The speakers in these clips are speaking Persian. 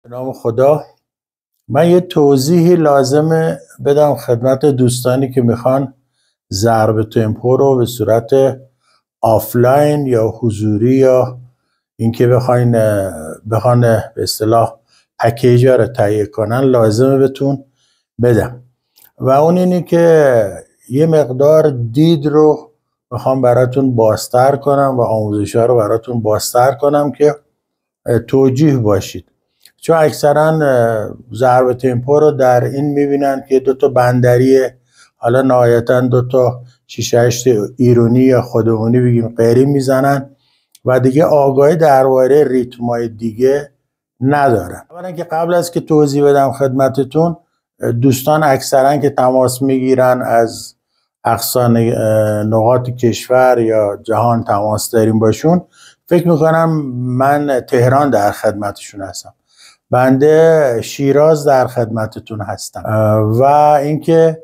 به نام خدا. من یه توضیحی لازمه بدم خدمت دوستانی که میخوان ضرب تمپو رو به صورت آفلاین یا حضوری یا اینکه بخوان به اصطلاح پکیج رو تهیه کنن لازمه بهتون بدم و اون اینی که یه مقدار دید رو میخوام براتون بازتر کنم و آموزش ها رو براتون بازتر کنم که توجیه باشید، چون اکثرا ضرب تمپو رو در این میبینن که دوتا بندری، حالا نهایتا دوتا 6-8 ایرونی یا خودمونی بگیم غیری میزنن و دیگه آگاهی درباره ریتمای دیگه ندارن. اولا که قبل از که توضیح بدم خدمتتون، دوستان اکثرا که تماس میگیرن از اقصا نقاط کشور یا جهان تماس داریم باشون، فکر میکنم من تهران در خدمتشون هستم. بنده شیراز در خدمتتون هستم و اینکه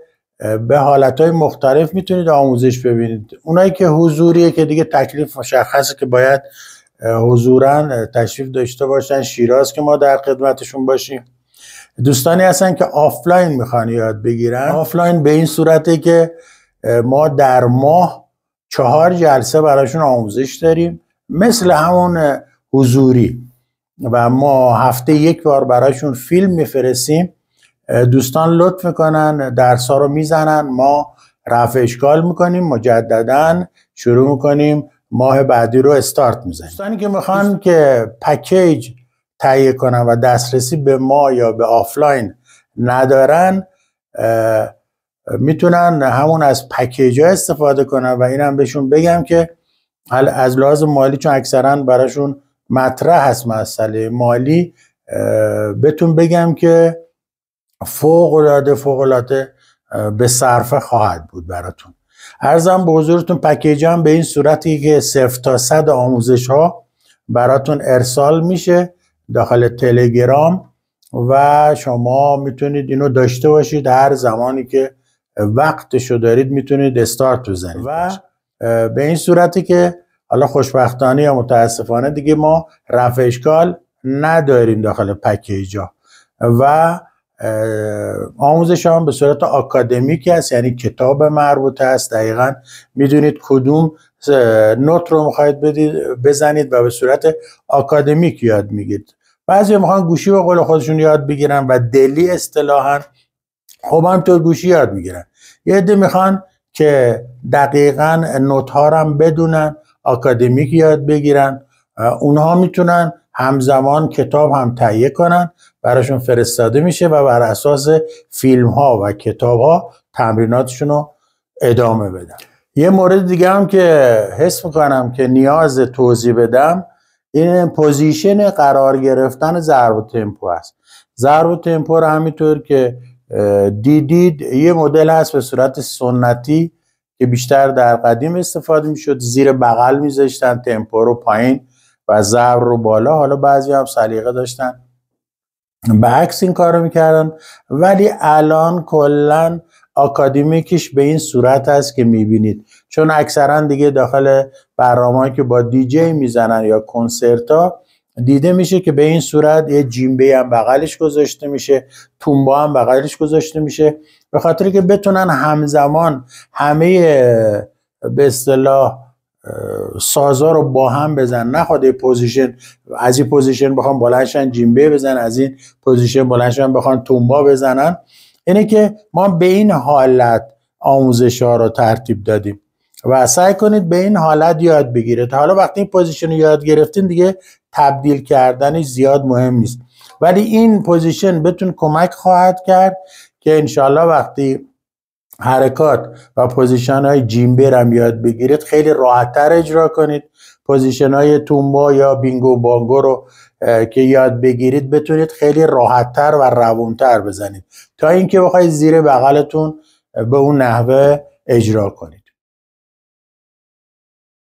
به حالتهای مختلف میتونید آموزش ببینید. اونایی که حضوریه که دیگه تکلیف مشخصه که باید حضوراً تشریف داشته باشن شیراز که ما در خدمتشون باشیم. دوستانی هستن که آفلاین میخوان یاد بگیرن. آفلاین به این صورته که ما در ماه 4 جلسه براشون آموزش داریم مثل همون حضوری و ما هفته 1 بار براشون فیلم میفرستیم. دوستان لطف میکنن درس‌ها رو میزنن، ما رفع اشکال میکنیم، مجددا شروع میکنیم، ماه بعدی رو استارت میزنیم. دوستانی که میخوان که پکیج تهیه کنن و دسترسی به ما یا به آفلاین ندارن، میتونن همون از پکیج ها استفاده کنن و اینم بهشون بگم که از لحاظ مالی، چون اکثرا براشون مطرح هست مسئله مالی، بهتون بگم که فوق العاده به صرفه خواهد بود براتون. عرضم به حضورتون پکیج هم به این صورتی که 0 تا 100 آموزش ها براتون ارسال میشه داخل تلگرام و شما میتونید اینو داشته باشید، هر زمانی که وقتشو دارید میتونید استارت بزنید و به این صورتی که حالا خوشبختانه یا متاسفانه دیگه ما رفع اشکال نداریم داخل پکیج ها و آموزش هم به صورت آکادمیکی هست، یعنی کتاب مربوطه است. دقیقا میدونید کدوم نوت رو میخواید بزنید و به صورت آکادمیک یاد میگیرید. بعضی میخوان گوشی به قول خودشون یاد بگیرن و دلی اصطلاحا، خب همینطور گوشی یاد میگیرن. یه عده میخوان که دقیقا نوت ها رو هم بدونن، آکادمیک یاد بگیرن، اونها میتونن همزمان کتاب هم تهیه کنن، براشون فرستاده میشه و بر اساس فیلم ها و کتاب ها تمریناتشون رو ادامه بدن. یه مورد دیگه هم که حس میکنم که نیاز توضیح بدم، این پوزیشن قرار گرفتن ضرب تمپو است. ضرب تمپو رو همینطور که دیدید یه مدل هست به صورت سنتی که بیشتر در قدیم استفاده میشد، زیر بغل میذاشتن تمپو رو پایین و ضرب رو بالا. حالا بعضی هم سلیقه داشتن به عکس این کار رو میکردن، ولی الان کلن آکادمیکش به این صورت هست که میبینید، چون اکثرا دیگه داخل برنامه‌ای که با دیجی میزنن یا کنسرت ها دیده میشه که به این صورت یه جیمبه هم بغلش گذاشته میشه، تومبا هم بغلش گذاشته میشه، به خاطر که بتونن همزمان همه به اصطلاح سازا رو با هم بزن، نخواد پوزیشن از این پوزیشن بخوام بلندشن جیمبه بزن، از این پوزیشن بلندشن بخوان تومبا بزنن. اینه که ما به این حالت آموزش ها رو ترتیب دادیم و سعی کنید به این حالت یاد بگیرید. حالا وقتی این پوزیشن رو یاد گرفتین دیگه تبدیل کردنش زیاد مهم نیست، ولی این پوزیشن بهتون کمک خواهد کرد که انشالله وقتی حرکات و پوزیشن های جیمبر هم یاد بگیرید خیلی راحت‌تر اجرا کنید. پوزیشن های تومبا یا بینگو بانگو رو که یاد بگیرید بتونید خیلی راحت‌تر و روونتر بزنید تا اینکه بخواید زیر بغلتون به اون نحوه اجرا کنید.